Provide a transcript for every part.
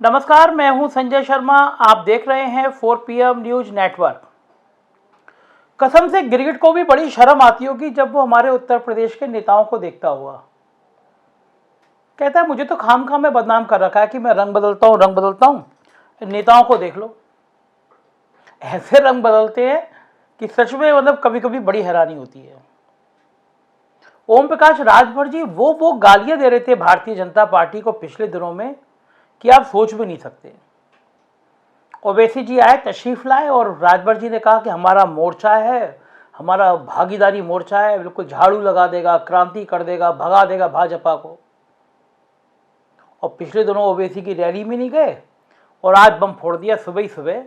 नमस्कार, मैं हूं संजय शर्मा। आप देख रहे हैं 4 PM न्यूज नेटवर्क। कसम से गिरगिट को भी बड़ी शर्म आती होगी जब वो हमारे उत्तर प्रदेश के नेताओं को देखता हुआ। कहता है मुझे तो खाम में बदनाम कर रखा है कि मैं रंग बदलता हूं। नेताओं को देख लो, ऐसे रंग बदलते हैं कि सच में मतलब कभी कभी बड़ी हैरानी होती है। ओम प्रकाश राजभर जी वो गालियां दे रहे थे भारतीय जनता पार्टी को पिछले दिनों में कि आप सोच भी नहीं सकते। ओवैसी जी आए, तशरीफ लाए और राजभर जी ने कहा कि हमारा मोर्चा है, हमारा भागीदारी मोर्चा है, बिल्कुल झाड़ू लगा देगा, क्रांति कर देगा, भगा देगा भाजपा को। और पिछले दिनों ओवैसी की रैली में नहीं गए और आज बम फोड़ दिया। सुबह ही सुबह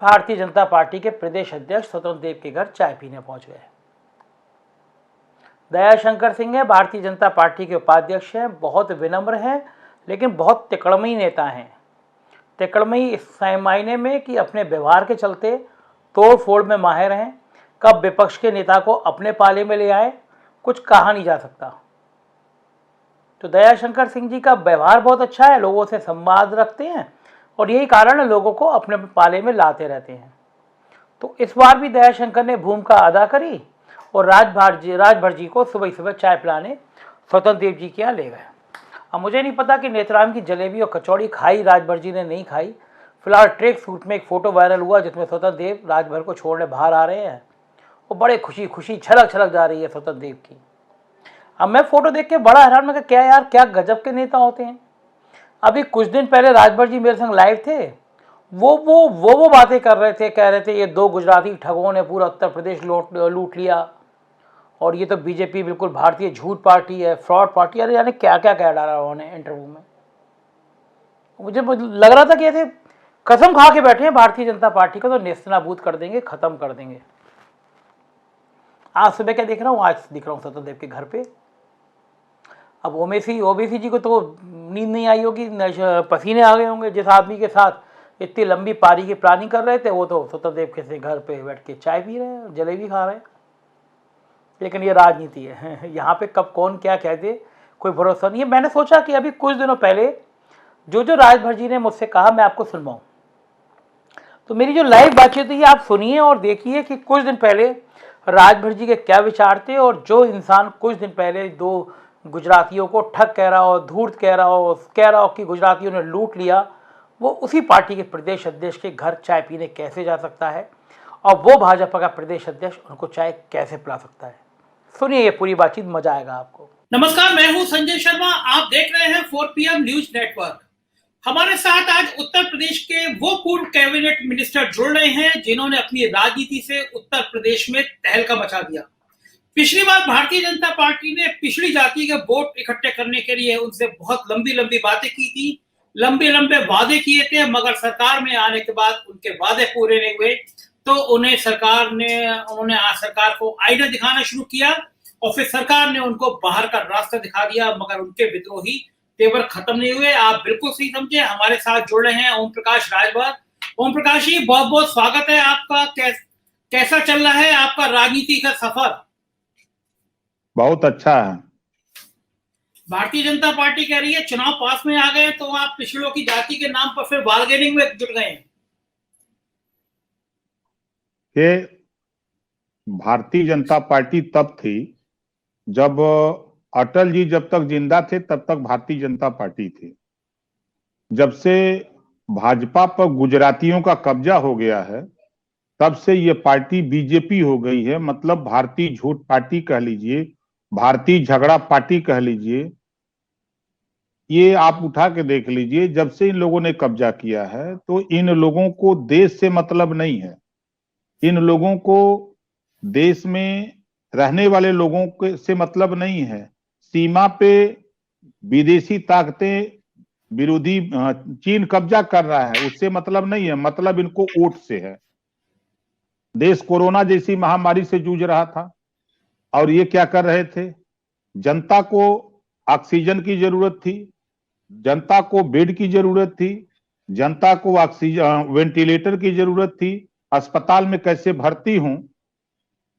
भारतीय जनता पार्टी के प्रदेश अध्यक्ष स्वतंत्र देव के घर चाय पीने पहुंच गए। दयाशंकर सिंह है, भारतीय जनता पार्टी के उपाध्यक्ष हैं, बहुत विनम्र हैं लेकिन बहुत तिकड़मई नेता हैं। तिकड़मई इस मायने में कि अपने व्यवहार के चलते तोड़ फोड़ में माहिर हैं। कब विपक्ष के नेता को अपने पाले में ले आए कुछ कहा नहीं जा सकता। तो दयाशंकर सिंह जी का व्यवहार बहुत अच्छा है, लोगों से संवाद रखते हैं और यही कारण है लोगों को अपने पाले में लाते रहते हैं। तो इस बार भी दयाशंकर ने भूमिका अदा करी और राजभर जी को सुबह सुबह चाय पिलाने स्वतंत्र देव जी के यहाँ ले गए। अब मुझे नहीं पता कि नेत्राम की जलेबी और कचौड़ी खाई राजभर जी ने, नहीं खाई। फिलहाल ट्रैक सूट में एक फोटो वायरल हुआ जिसमें स्वतंत्र देव राजभर को छोड़ने बाहर आ रहे हैं और बड़े खुशी छलक जा रही है स्वतंत्र देव की। अब मैं फोटो देख के बड़ा हैरान, मैं क्या यार, क्या गजब के नेता होते हैं। अभी कुछ दिन पहले राजभर जी मेरे संग लाइव थे, वो बातें कर रहे थे, कह रहे थे ये 2 गुजराती ठगों ने पूरा उत्तर प्रदेश लूट लिया और ये तो बीजेपी बिल्कुल भारतीय झूठ पार्टी है, फ्रॉड पार्टी। अरे यानी क्या क्या कह डाला उन्होंने इंटरव्यू में। मुझे लग रहा था कि ऐसे कसम खा के बैठे हैं भारतीय जनता पार्टी को तो नेस्तनाबूद कर देंगे, खत्म कर देंगे। आज सुबह क्या देख रहा हूँ, आज दिख रहा हूँ स्वतंत्र देव के घर पे। अब ओबीसी जी को तो नींद नहीं आई होगी, पसीने आ गए होंगे। जिस आदमी के साथ इतनी लंबी पारी की प्लानिंग कर रहे थे वो तो स्वतंत्र देव के घर पे बैठ के चाय पी रहे हैं, जलेबी खा रहे हैं। लेकिन ये राजनीति है, यहाँ पे कब कौन क्या कह दे कोई भरोसा नहीं है। मैंने सोचा कि अभी कुछ दिनों पहले जो राजभर जी ने मुझसे कहा मैं आपको सुनवाऊं, तो मेरी जो लाइव बातचीत हुई आप सुनिए और देखिए कि कुछ दिन पहले राजभर जी के क्या विचार थे। और जो इंसान कुछ दिन पहले 2 गुजरातियों को ठग कह रहा हो, धूर्त कह रहा हो कि गुजरातियों ने लूट लिया, वो उसी पार्टी के प्रदेश अध्यक्ष के घर चाय पीने कैसे जा सकता है और वो भाजपा का प्रदेश अध्यक्ष उनको चाय कैसे पिला सकता है। सुनिए ये पूरी बातचीत, मजा आएगा आपको। नमस्कार, मैं हूं संजय शर्मा। आप देख रहे हैं 4 PM न्यूज नेटवर्क। हमारे साथ आज उत्तर प्रदेश के वो पूर्व कैबिनेट मिनिस्टर जुड़ रहे हैं जिन्होंने अपनी राजनीति से उत्तर प्रदेश में तहलका मचा दिया। पिछली बार भारतीय जनता पार्टी ने पिछड़ी जाति के वोट इकट्ठे करने के लिए उनसे बहुत लंबी बातें की थी, लंबे वादे किए थे, मगर सरकार में आने के बाद उनके वादे पूरे नहीं हुए। तो उन्होंने सरकार को आईना दिखाना शुरू किया और फिर सरकार ने उनको बाहर का रास्ता दिखा दिया, मगर उनके विद्रोही तेवर खत्म नहीं हुए। आप बिल्कुल सही समझे। हमारे साथ जुड़ रहे हैं ओम प्रकाश राजभर। ओम प्रकाश जी, बहुत बहुत स्वागत है आपका। कैसा चल रहा है आपका राजनीति का सफर? बहुत अच्छा है। भारतीय जनता पार्टी कह रही है चुनाव पास में आ गए तो आप पिछड़ों की जाति के नाम पर फिर बार्गेनिंग में जुट गए। भारतीय जनता पार्टी तब थी जब अटल जी जब तक जिंदा थे तब तक भारतीय जनता पार्टी थी। जब से भाजपा पर गुजरातियों का कब्जा हो गया है तब से ये पार्टी बीजेपी हो गई है। मतलब भारतीय झूठ पार्टी कह लीजिए, भारतीय झगड़ा पार्टी कह लीजिए। ये आप उठा के देख लीजिए, जब से इन लोगों ने कब्जा किया है तो इन लोगों को देश से मतलब नहीं है। इन लोगों को देश में रहने वाले लोगों के से मतलब नहीं है। सीमा पे विदेशी ताकतें, विरोधी चीन कब्जा कर रहा है, उससे मतलब नहीं है। मतलब इनको वोट से है। देश कोरोना जैसी महामारी से जूझ रहा था और ये क्या कर रहे थे? जनता को ऑक्सीजन की जरूरत थी, जनता को बेड की जरूरत थी, जनता को ऑक्सीजन वेंटिलेटर की जरूरत थी, अस्पताल में कैसे भर्ती हूं,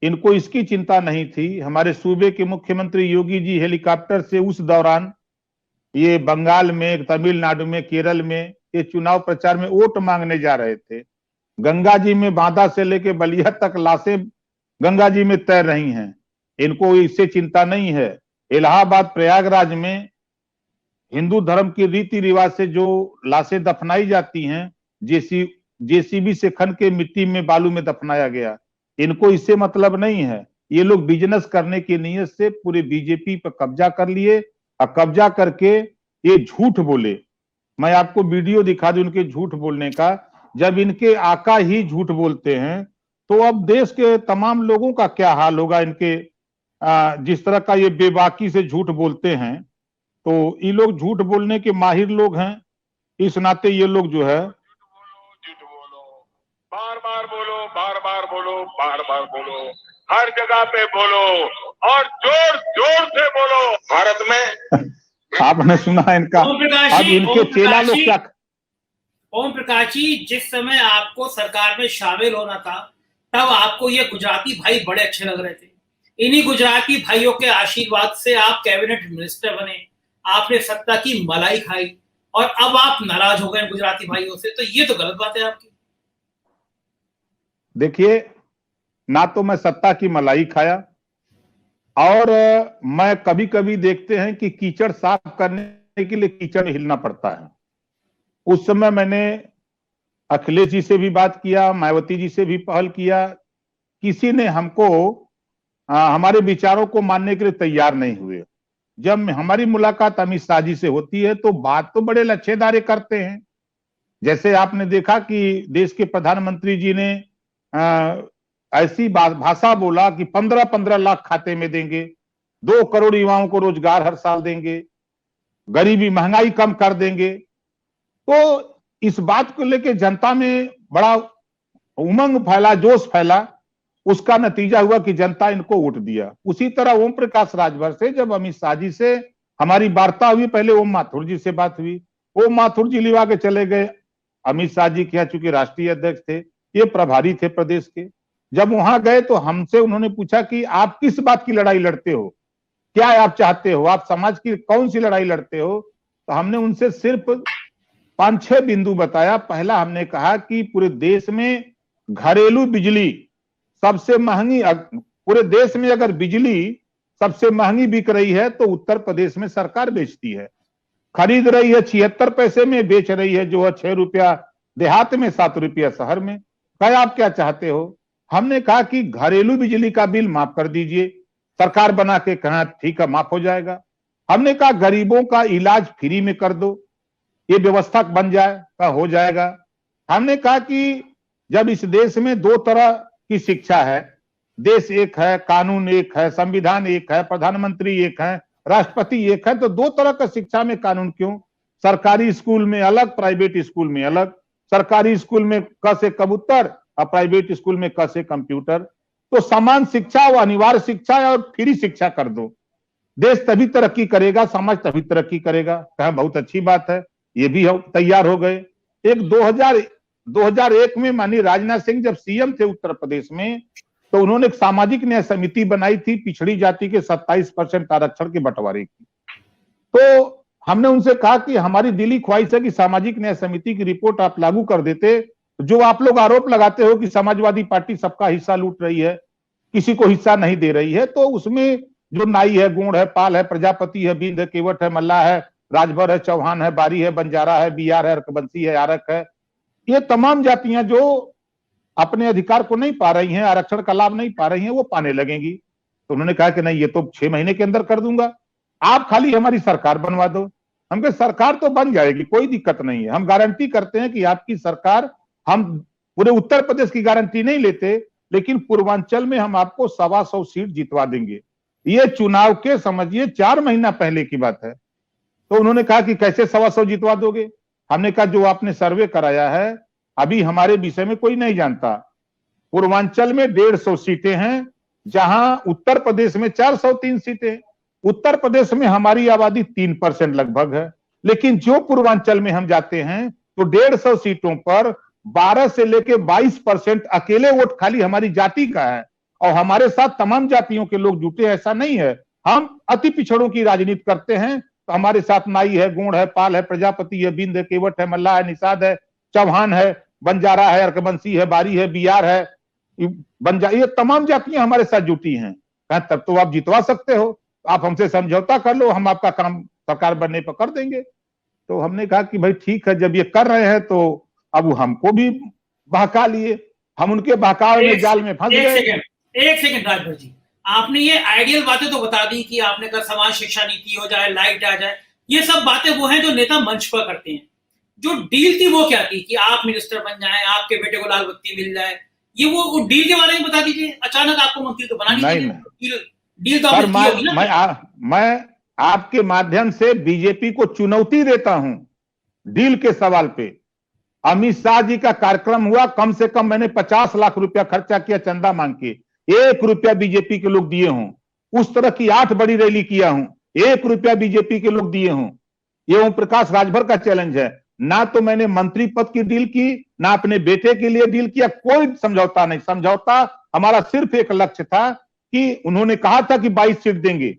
इनको इसकी चिंता नहीं थी। हमारे सूबे के मुख्यमंत्री योगी जी हेलीकॉप्टर से उस दौरान ये बंगाल में, तमिलनाडु में, केरल में ये चुनाव प्रचार में वोट मांगने जा रहे थे। गंगा जी में बांदा से लेके बलिया तक लाशें गंगा जी में तैर रही हैं, इनको इससे चिंता नहीं है। इलाहाबाद प्रयागराज में हिंदू धर्म के रीति रिवाज से जो लाशें दफनाई जाती हैं, जेसीबी से खन के मिट्टी में बालू में दफनाया गया, इनको इससे मतलब नहीं है। ये लोग बिजनेस करने की नीयत से पूरे बीजेपी पर कब्जा कर लिए और कब्जा करके ये झूठ बोले। मैं आपको वीडियो दिखा दूं उनके झूठ बोलने का। जब इनके आका ही झूठ बोलते हैं तो अब देश के तमाम लोगों का क्या हाल होगा। इनके जिस तरह का ये बेबाकी से झूठ बोलते हैं, तो ये लोग झूठ बोलने के माहिर लोग हैं। इस नाते ये लोग जो है झूठ बोलो, बार बार बोलो, बार बार बोलो, बार बार बोलो, हर जगह पे बोलो और जोर जोर से बोलो। भारत में आपने सुना इनका। अब इनके चेला लोग क्या। ओम प्रकाश जी, जिस समय आपको सरकार में शामिल होना था तब आपको ये गुजराती भाई बड़े अच्छे लग रहे थे। इन्हीं गुजराती भाइयों के आशीर्वाद से आप कैबिनेट मिनिस्टर बने, आपने सत्ता की मलाई खाई और अब आप नाराज हो गए गुजराती भाइयों से, तो ये तो गलत बात है आपकी। देखिए, ना तो मैं सत्ता की मलाई खाया और मैं कभी कभी देखते हैं कि कीचड़ साफ करने के लिए कीचड़ हिलना पड़ता है। उस समय मैंने अखिलेश जी से भी बात किया, मायावती जी से भी पहल किया, किसी ने हमको हमारे विचारों को मानने के लिए तैयार नहीं हुए। जब हमारी मुलाकात अमित शाह जी से होती है तो बात तो बड़े लच्छेदारे करते हैं। जैसे आपने देखा कि देश के प्रधानमंत्री जी ने ऐसी भाषा बोला कि 15-15 लाख खाते में देंगे, 2 करोड़ युवाओं को रोजगार हर साल देंगे, गरीबी महंगाई कम कर देंगे। तो इस बात को लेकर जनता में बड़ा उमंग फैला, जोश फैला। उसका नतीजा हुआ कि जनता इनको वोट दिया। उसी तरह ओम प्रकाश राजभर से जब अमित शाह जी से हमारी वार्ता हुई, पहले ओम माथुर जी से बात हुई, ओम माथुर जी लिवा के चले गए अमित शाह जी के, चूंकि राष्ट्रीय अध्यक्ष थे, ये प्रभारी थे प्रदेश के। जब वहां गए तो हमसे उन्होंने पूछा कि आप किस बात की लड़ाई लड़ते हो, क्या आप चाहते हो, आप समाज की कौन सी लड़ाई लड़ते हो। तो हमने उनसे सिर्फ 5-6 बिंदु बताया। पहला हमने कहा कि पूरे देश में घरेलू बिजली सबसे महंगी, पूरे देश में अगर बिजली सबसे महंगी बिक रही है तो उत्तर प्रदेश में सरकार बेचती है। खरीद रही है 76 पैसे में, बेच रही है जो है 6 रुपया देहात में, 7 रुपया शहर में। कहा आप क्या चाहते हो। हमने कहा कि घरेलू बिजली का बिल माफ कर दीजिए। सरकार बना के कहा ठीक है माफ हो जाएगा। हमने कहा गरीबों का इलाज फ्री में कर दो, ये व्यवस्था बन जाए, का हो जाएगा। हमने कहा कि जब इस देश में 2 तरह की शिक्षा है, देश एक है, कानून एक है, संविधान एक है, प्रधानमंत्री एक है, राष्ट्रपति एक है, तो 2 तरह का शिक्षा में कानून क्यों। सरकारी स्कूल में अलग, प्राइवेट स्कूल में अलग। सरकारी स्कूल में क से कबूतर और प्राइवेट स्कूल में क से कंप्यूटर। तो समान शिक्षा वो अनिवार्य शिक्षा है और फ्री शिक्षा कर दो, देश तभी तरक्की करेगा, समाज तभी तरक्की करेगा। कहा बहुत अच्छी बात है, ये भी तैयार हो गए। एक 2001 में माननीय राजनाथ सिंह जब सीएम थे उत्तर प्रदेश में, तो उन्होंने एक सामाजिक न्याय समिति बनाई थी पिछड़ी जाति के 27% आरक्षण के बंटवारे की। तो हमने उनसे कहा कि हमारी दिली ख्वाहिश है कि सामाजिक न्याय समिति की रिपोर्ट आप लागू कर देते। जो आप लोग आरोप लगाते हो कि समाजवादी पार्टी सबका हिस्सा लूट रही है, किसी को हिस्सा नहीं दे रही है, तो उसमें जो नाई है, गोंड है, पाल है, प्रजापति है, बिंद है, केवट है, मल्ला है, राजभर है, चौहान है, बारी है, बंजारा है, बियार है, रकबंसी है, आरक है, ये तमाम जातियां जो अपने अधिकार को नहीं पा रही हैं, आरक्षण का लाभ नहीं पा रही हैं, वो पाने लगेंगी। तो उन्होंने कहा कि नहीं, ये तो 6 महीने के अंदर कर दूंगा, आप खाली हमारी सरकार बनवा दो। हम कहे सरकार तो बन जाएगी, कोई दिक्कत नहीं है, हम गारंटी करते हैं कि आपकी सरकार, हम पूरे उत्तर प्रदेश की गारंटी नहीं लेते, लेकिन पूर्वांचल में हम आपको 125 सीट जितवा देंगे। ये चुनाव के समझिए 4 महीना पहले की बात है। तो उन्होंने कहा कि कैसे 125 जितवा दोगे। हमने कहा जो आपने सर्वे कराया है अभी हमारे विषय में कोई नहीं जानता। पूर्वांचल में 150 सीटें हैं, जहां उत्तर प्रदेश में 403 सीटें। उत्तर प्रदेश में हमारी आबादी 3% लगभग है, लेकिन जो पूर्वांचल में हम जाते हैं तो 150 सीटों पर 12 से लेके 22% अकेले वोट खाली हमारी जाति का है, और हमारे साथ तमाम जातियों के लोग जुटे। ऐसा नहीं है, हम अति पिछड़ों की राजनीति करते हैं, तो हमारे साथ नाई है, गोंड है, पाल है, प्रजापति है, बिंद है, केवट है, मल्ला है, निषाद है, चौहान है, बंजारा है, अर्कबंसी है, बारी है, बियार है, ये तमाम जातियां हमारे साथ जुटी हैं। तब तो आप जितवा सकते हो, आप हमसे समझौता कर लो, हम आपका काम सरकार बनने पर कर देंगे। तो हमने कहा कि भाई ठीक है, जब ये कर रहे हैं तो अब हमको भी बहका लिए, हम उनके बहकावे में जाल में फंस गए। एक सेकंड राजभर जी, आपने ये आइडियल बातें तो बता दी कि आपने कहा समाज शिक्षा नीति हो जाए, लाइट आ जाए, ये सब बातें वो हैं जो नेता मंच पर करते हैं। जो डील थी वो क्या थी कि आप मिनिस्टर बन जाएं, आपके बेटे को लाल बत्ती मिल जाए, ये वो डील के बारे में बता दीजिए। अचानक आपको मंत्री तो बना नहीं, डील तो आपने की होगी ना। मैं आपके माध्यम से बीजेपी को चुनौती देता हूं डील के सवाल पे। अमित शाह जी का कार्यक्रम हुआ, कम से कम मैंने 50 लाख रुपया खर्चा किया चंदा मांग के, 1 रुपया बीजेपी के लोग दिए हों। उस तरह की 8 बड़ी रैली किया हूं, 1 रुपया बीजेपी के लोग दिए हों। ये ओम प्रकाश राजभर का चैलेंज है। ना तो मैंने मंत्री पद की डील की, ना अपने बेटे के लिए डील किया, कोई समझौता नहीं। समझौता हमारा सिर्फ एक लक्ष्य था कि उन्होंने कहा था कि 22 सीट देंगे,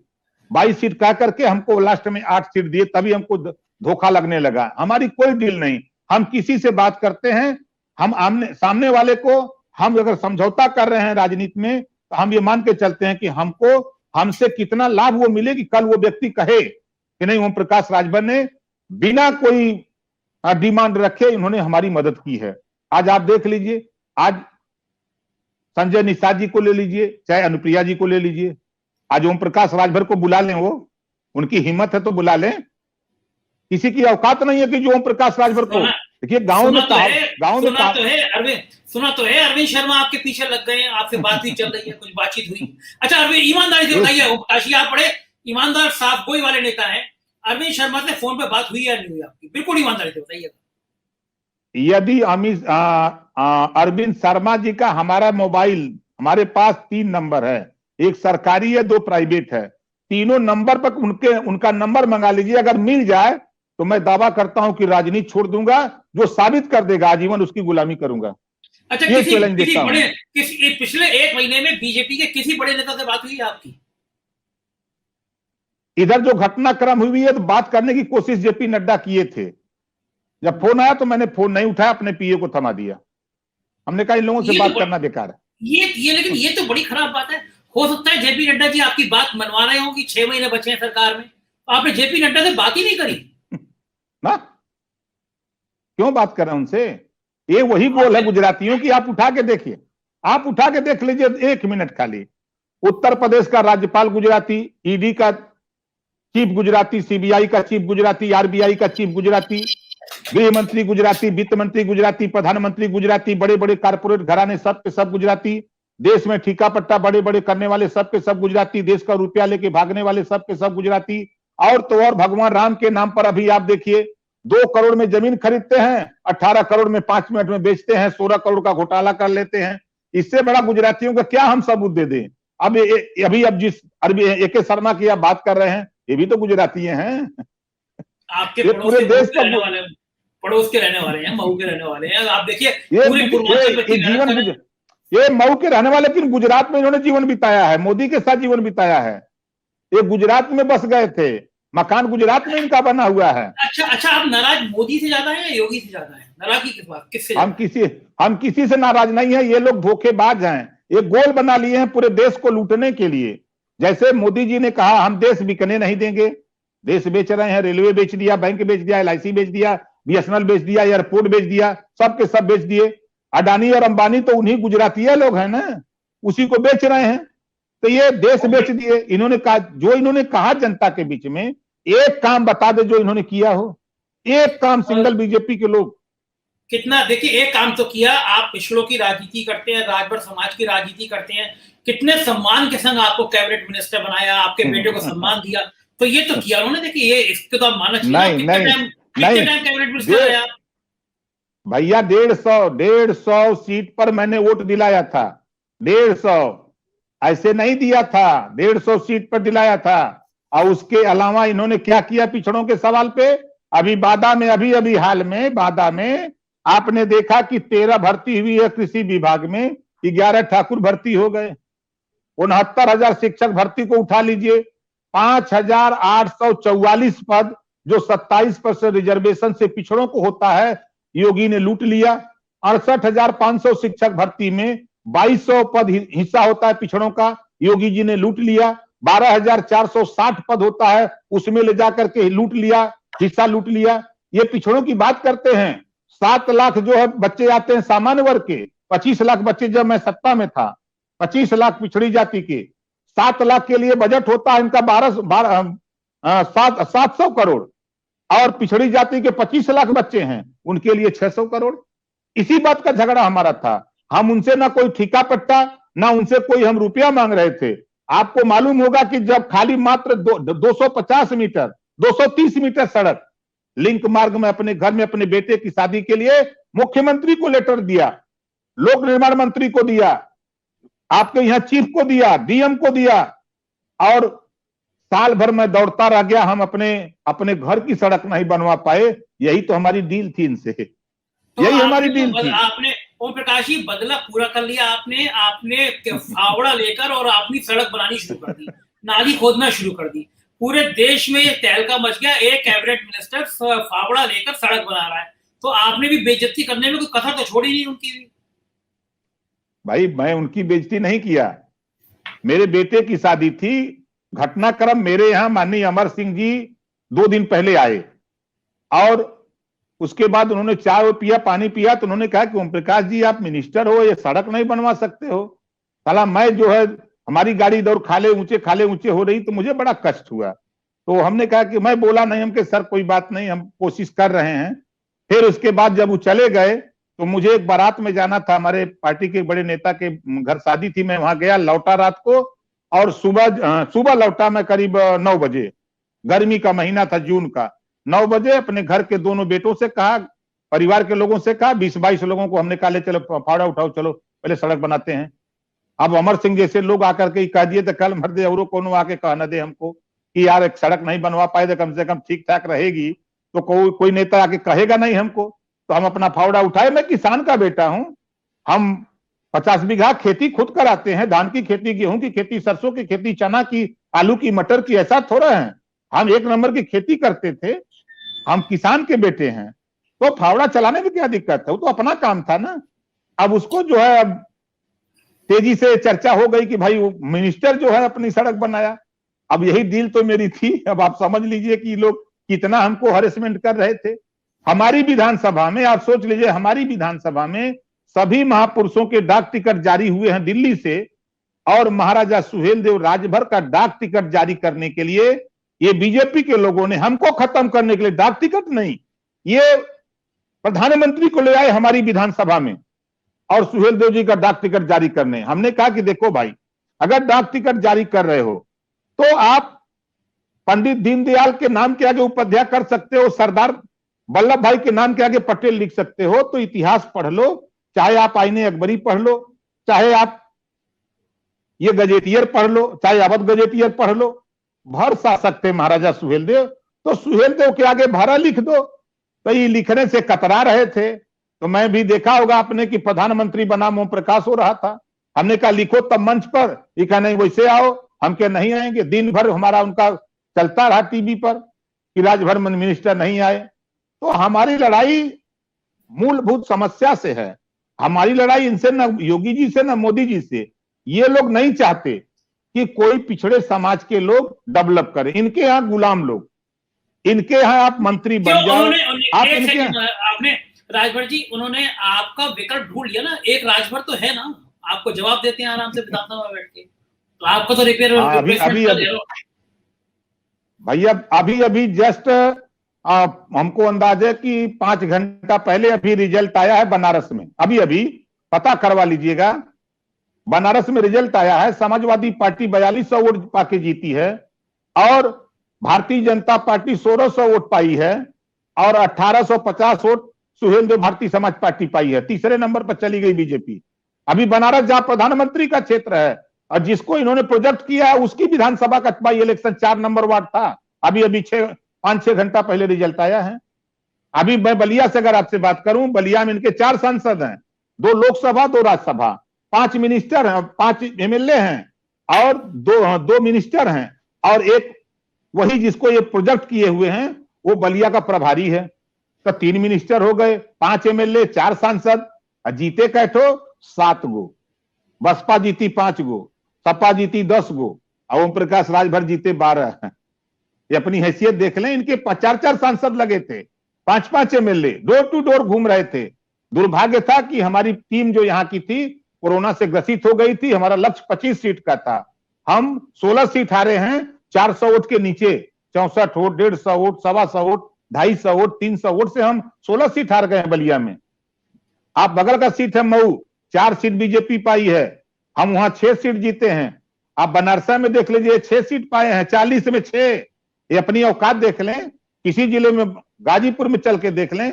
22 सीट कह करके हमको लास्ट में 8 सीट दिए, तभी हमको धोखा लगने लगा। हमारी कोई डील नहीं। हम किसी से बात करते हैं, हम सामने वाले को हम अगर समझौता कर रहे हैं राजनीति में, तो हम ये मान के चलते हैं कि हमको हमसे कितना लाभ वो मिले कि कल वो व्यक्ति कहे कि नहीं, ओम प्रकाश राजभर ने बिना कोई डिमांड रखे इन्होंने हमारी मदद की है। आज आप देख लीजिए, आज संजय निषाद जी को ले लीजिए, चाहे अनुप्रिया जी को ले लीजिए, आज ओम प्रकाश राजभर को बुला लें, वो उनकी हिम्मत है तो बुला लें। किसी की औकात नहीं है कि जो ओम प्रकाश राजभर को, देखिए गांव में सुना तो है अरविंद शर्मा आपके पीछे लग गए हैं, आपसे बातचीत चल रही है, कुछ बातचीत हुई? अच्छा अरविंद, ईमानदारी से बताइए, ओम प्रकाश जी आप बड़े ईमानदार साफ गोई वाले नेता हैं, अरविंद शर्मा से फोन पे बात हुई या नहीं हुई आपकी? बिल्कुल ईमानदारी से बताइए। यदि अरविंद शर्मा जी का हमारा मोबाइल, हमारे पास 3 नंबर है, एक सरकारी है, 2 प्राइवेट है, तीनों नंबर पर उनका नंबर मंगा लीजिए। अगर मिल जाए तो मैं दावा करता हूं कि राजनीति छोड़ दूंगा, जो साबित कर देगा आजीवन उसकी गुलामी करूंगा। अच्छा, पिछले 1 महीने में बीजेपी के किसी बड़े नेता से बात हुई है आपकी? इधर जो घटनाक्रम हुई है तो बात करने की कोशिश जेपी नड्डा किए थे, जब फोन आया तो मैंने फोन नहीं उठाया, अपने पीए को थमा दिया। हमने कहा इन लोगों से बात करना बेकार है। लेकिन ये तो बड़ी खराब बात है। हो सकता है जेपी नड्डा जी आपकी बात मनवा रहे हो कि 6 महीने बचे हैं सरकार में, आपने जेपी नड्डा से बात ही नहीं करी ना? क्यों बात कर रहे हैं उनसे? ये वही बोल है गुजरातियों की, आप उठा के देखिए, आप उठा के देख लीजिए 1 मिनट खाली। उत्तर प्रदेश का राज्यपाल गुजराती, ईडी का चीफ गुजराती, सीबीआई का चीफ गुजराती, आरबीआई का चीफ गुजराती, गृह मंत्री गुजराती, वित्त मंत्री गुजराती, प्रधानमंत्री गुजराती, बड़े बड़े कारपोरेट घराने सब के सब गुजराती, देश में ठीका पट्टा बड़े बड़े करने वाले सब के सब गुजराती, देश का रुपया लेके भागने वाले सब के सब गुजराती। और तो और भगवान राम के नाम पर अभी आप देखिए 2 करोड़ में जमीन खरीदते हैं, 18 करोड़ में 5 मिनट में बेचते हैं, 16 करोड़ का घोटाला कर लेते हैं। इससे बड़ा गुजरातियों का क्या हम सबूत दे दें? अब जिस AK शर्मा की आप बात कर रहे हैं, ये भी तो गुजराती हैं। आपके पूरे देश का पड़ोस के रहने वाले हैं, मऊ के रहने वाले हैं। आप देखिए ये मऊ के रहने वाले, लेकिन गुजरात में इन्होंने जीवन बिताया है, मोदी के साथ जीवन बिताया है। ये गुजरात में बस गए थे, मकान गुजरात में इनका बना हुआ है। अच्छा, आप नाराज मोदी से ज्यादा है या योगी से ज्यादा है? नाराजगी किस बात, किससे? हम किसी से नाराज नहीं है। ये लोग धोखेबाज हैं, ये गोल बना लिए हैं पूरे देश को लूटने के लिए। जैसे मोदी जी ने कहा हम देश बिकने नहीं देंगे, देश बेच रहे हैं, रेलवे बेच दिया, बैंक बेच दिया, LIC बेच दिया, BSNL बेच दिया, एयरपोर्ट बेच दिया, सबके सब बेच दिए। अडानी और अंबानी तो उन्हीं गुजराती लोग हैं ना, उसी को बेच रहे हैं। तो ये देश बेच दिए। इन्होंने कहा, जो इन्होंने कहा जनता के बीच में, एक काम बता दे जो इन्होंने किया हो, एक काम सिंगल बीजेपी के लोग। कितना, देखिए एक काम तो किया, आप पिछड़ों की राजनीति करते हैं, राजभर समाज की राजनीति करते हैं, कितने सम्मान के संग आपको कैबिनेट मिनिस्टर बनाया, आपके बेटे को सम्मान दिया, तो ये तो किया उन्होंने। देखिए ये इसको तो आप मानना चाहिए। कितने टाइम कैबिनेट मिनिस्टर रहे आप? भैया 150 सीट पर मैंने वोट दिलाया था, 150, ऐसे नहीं दिया था, 150 सीट पर दिलाया था। और उसके अलावा इन्होंने क्या किया पिछड़ों के सवाल पे? अभी बादा में, अभी हाल में बादा में आपने देखा कि 13 भर्ती हुई है कृषि विभाग में, 11 ठाकुर भर्ती हो गए। 69,000 शिक्षक भर्ती को उठा लीजिए, 5,844 पद जो 27% रिजर्वेशन से पिछड़ों को होता है, योगी ने लूट लिया। 68,500 शिक्षक भर्ती में 2,200 पद हिस्सा होता है पिछड़ों का, योगी जी ने लूट लिया। 12,460 पद होता है, उसमें ले जाकर के लूट लिया, हिस्सा लूट लिया। ये पिछड़ों की बात करते हैं। 7 लाख जो है बच्चे आते हैं सामान्य वर्ग के, 25 लाख बच्चे जब मैं सत्ता में था, 25 लाख पिछड़ी जाति के, 7 लाख के लिए बजट होता है इनका 700 करोड़, और पिछड़ी जाति के 25 लाख बच्चे हैं, उनके लिए 600 करोड़। इसी बात का झगड़ा हमारा था। हम उनसे ना कोई ठिका पट्टा, ना उनसे कोई हम रुपया मांग रहे थे। आपको मालूम होगा कि जब खाली मात्र 250 मीटर 230 मीटर सड़क लिंक मार्ग में अपने घर में अपने बेटे की शादी के लिए मुख्यमंत्री को लेटर दिया, लोक निर्माण मंत्री को दिया, आपके यहाँ चीफ को दिया, डीएम को दिया, और साल भर में दौड़ता रह गया, हम अपने घर की सड़क नहीं बनवा पाए। यही तो हमारी डील थी इनसे, यही हमारी डील थी। आपने ओम प्रकाश जी बदला पूरा कर लिया, आपने फावड़ा लेकर और अपनी सड़क बनानी शुरू कर दी, नाली खोदना शुरू कर दी। पूरे देश में ये तहलका मच गया, एक कैबिनेट मिनिस्टर फावड़ा लेकर सड़क बना रहा है, तो आपने भी बेइज्जती करने में कोई कसर तो छोड़ी नहीं उनकी भी। भाई मैं उनकी बेइज्जती नहीं किया, मेरे बेटे की शादी थी। घटनाक्रम मेरे यहाँ माननीय अमर सिंह जी 2 दिन पहले आए, और उसके बाद उन्होंने चाय पिया, पानी पिया, तो उन्होंने कहा कि ओम प्रकाश जी आप मिनिस्टर हो, ये सड़क नहीं बनवा सकते हो। साला मैं जो है, हमारी गाड़ी दौड़ खाले ऊंचे हो रही, तो मुझे बड़ा कष्ट हुआ। तो हमने कहा कि मैं बोला नहीं, हमके सर कोई बात नहीं, हम कोशिश कर रहे हैं। फिर उसके बाद जब वो चले गए तो मुझे एक बारात में जाना था, हमारे पार्टी के बड़े नेता के घर शादी थी, मैं वहां गया, लौटा रात को, और सुबह लौटा मैं करीब 9 बजे, गर्मी का महीना था, जून का 9 बजे। अपने घर के दोनों बेटों से कहा, परिवार के लोगों से कहा, 20-22 लोगों को हमने कहा ले चलो फावड़ा उठाओ, चलो पहले सड़क बनाते हैं। अब अमर सिंह जैसे लोग आकर के कह दिए तो कल मर्दे और कौन आके कहना दे हमको कि यार एक सड़क नहीं बनवा पाए तो कम से कम ठीक ठाक रहेगी, तो कोई नेता आके कहेगा नहीं हमको, तो हम अपना फावड़ा उठाए। मैं किसान का बेटा हूं, हम 50 बीघा खेती खुद कराते हैं, धान की खेती, गेहूं की खेती, सरसों की खेती, चना की, आलू की, मटर की, ऐसा थोड़ा है। हम 1 नंबर की खेती करते थे, हम किसान के बेटे हैं, तो फावड़ा चलाने में क्या दिक्कत है, वो तो अपना काम था ना। अब उसको जो है, अब तेजी से चर्चा हो गई कि भाई वो मिनिस्टर जो है अपनी सड़क बनाया। अब यही डील तो मेरी थी। अब आप समझ लीजिए कि लोग कितना हमको हरेसमेंट कर रहे थे। हमारी विधानसभा में, आप सोच लीजिए, हमारी विधानसभा में सभी महापुरुषों के डाक टिकट जारी हुए हैं दिल्ली से, और महाराजा सुहेलदेव राजभर का डाक टिकट जारी करने के लिए ये बीजेपी के लोगों ने हमको खत्म करने के लिए, डाक टिकट नहीं, ये प्रधानमंत्री को ले आए हमारी विधानसभा में, और सुहेलदेव जी का डाक टिकट जारी करने। हमने कहा कि देखो भाई, अगर डाक टिकट जारी कर रहे हो तो आप पंडित दीनदयाल के नाम के आगे उपाध्याय कर सकते हो, सरदार वल्लभ भाई के नाम के आगे पटेल लिख सकते हो, तो इतिहास पढ़ लो, चाहे आप आईने अकबरी पढ़ लो, चाहे आप ये गजेटियर पढ़ लो, चाहे अवध गजेटियर पढ़ लो, भर सा सकते महाराजा सुहेलदेव, तो सुहेलदेव के आगे भरा लिख दो। तो ये लिखने से कतरा रहे थे। तो मैं भी देखा होगा आपने कि प्रधानमंत्री बनाम ओम प्रकाश हो रहा था, हमने कहा लिखो तब मंच पर, लिखा नहीं वैसे आओ, हम क्या नहीं आएंगे। दिन भर हमारा उनका चलता रहा टीवी पर कि राजभर मिनिस्टर नहीं आए। तो हमारी लड़ाई मूलभूत समस्या से है, हमारी लड़ाई इनसे, न योगी जी से, न मोदी जी से। ये लोग नहीं चाहते कि कोई पिछड़े समाज के लोग डेवलप करें, इनके यहाँ गुलाम लोग, इनके यहाँ आप मंत्री बन जाओ। आप इनके आपने राजभर जी, उन्होंने आपका विकल्प ढूंढ लिया ना, एक राजभर तो है ना, आपको जवाब देते हैं आराम से विधानसभा में बैठ के, तो आपको तो रिपेयर भैया अभी जस्ट हमको अंदाज है कि 5 घंटा पहले अभी रिजल्ट आया है बनारस में, अभी पता करवा लीजिएगा, बनारस में रिजल्ट आया है। समाजवादी पार्टी 4200 वोट पाके जीती है, और भारतीय जनता पार्टी 1600 वोट पाई है, और 1850 वोट सुहेलदेव भारतीय समाज पार्टी पाई है। तीसरे नंबर पर चली गई बीजेपी। अभी बनारस जहां प्रधानमंत्री का क्षेत्र है और जिसको इन्होंने प्रोजेक्ट किया है, उसकी विधानसभा का बाई इलेक्शन 4 नंबर वार्ड था। अभी 5-6 घंटा पहले रिजल्ट आया है। अभी मैं बलिया से अगर आपसे बात करूं, बलिया में इनके 4 सांसद हैं, 2 लोकसभा 2 राज्यसभा, 5 मिनिस्टर हैं, 5 एमएलए हैं, और 2 मिनिस्टर हैं, और 1 वही जिसको ये प्रोजेक्ट किए हुए हैं वो बलिया का प्रभारी है। तो 3 मिनिस्टर हो गए, 5 एमएलए, 4 सांसद, जीते कैठो 7 गो, बसपा जीती 5 गो, सपा जीती 10 गो, और ओम प्रकाश राजभर जीते 12। ये अपनी हैसियत देख लें, इनके 4-4 सांसद लगे थे, 5-5 एमएलए डोर टू डोर घूम रहे थे। दुर्भाग्य था कि हमारी टीम जो यहाँ की थी कोरोना से ग्रसित हो गई थी। हमारा लक्ष्य 25 सीट का था, हम 16 सीट हारे हैं, 400 वोट के नीचे, 64 vote, 150 vote, 125 vote, 250 vote, 300 vote से हम 16 सीट हार गए हैं बलिया में। आप बगल का सीट है मऊ, 4 सीट बीजेपी पाई है, हम वहां 6 सीट जीते हैं। आप बनारसा में देख लीजिए 6 सीट पाए हैं, 40 में 6। ये अपनी औकात देख लें, किसी जिले में, गाजीपुर में चल के देख लें।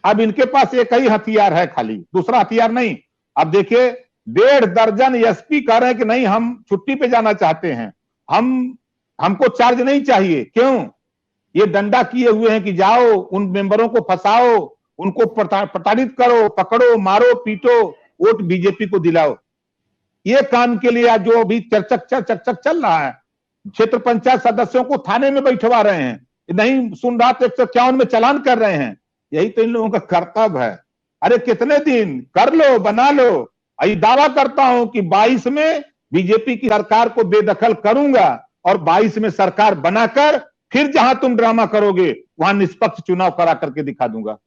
अब इनके पास एक ही हथियार है खाली, दूसरा हथियार नहीं। अब देखिए 1.5 दर्जन एसपी कह रहे हैं कि नहीं हम छुट्टी पे जाना चाहते हैं, हमको चार्ज नहीं चाहिए। क्यों? ये डंडा किए हुए हैं कि जाओ उन मेंबरों को फंसाओ, उनको प्रताड़ित करो, पकड़ो, मारो, पीटो, वोट बीजेपी को दिलाओ। ये काम के लिए आज जो अभी चर्चक चल रहा है, क्षेत्र पंचायत सदस्यों को थाने में बैठवा रहे हैं, नहीं सुन रहा तो 151 में चालान कर रहे हैं। यही तो इन लोगों का कर्तव्य है। अरे कितने दिन कर लो, बना लो। यही दावा करता हूं कि 22 में बीजेपी की सरकार को बेदखल करूंगा और 22 में सरकार बनाकर फिर जहां तुम ड्रामा करोगे वहां निष्पक्ष चुनाव करा करके दिखा दूंगा।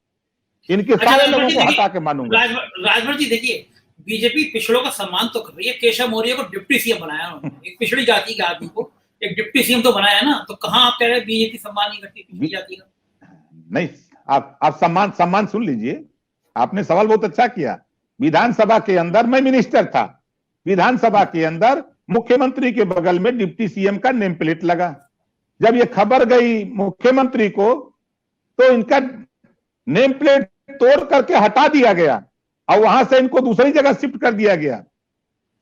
इनके सारे लोगों को हटा के मानूंगा। राजभर जी देखिए, बीजेपी पिछड़ों का सम्मान तो कर रही है। केशव मौर्य को डिप्टी सीएम बनाया उन्होंने, एक पिछड़ी जाति के आदमी को एक डिप्टी सीएम तो बनाया ना, तो कहां आप कह रहे हैं बीजेपी सम्मान नहीं करती पिछड़ी जाति का? नहीं, आप सम्मान सुन लीजिए। आपने सवाल बहुत अच्छा किया। विधानसभा के अंदर मैं मिनिस्टर था, विधानसभा के अंदर मुख्यमंत्री के बगल में डिप्टी सीएम का नेम प्लेट लगा। जब ये खबर गई मुख्यमंत्री को तो इनका नेम प्लेट तोड़ करके हटा दिया गया और वहां से इनको दूसरी जगह शिफ्ट कर दिया गया।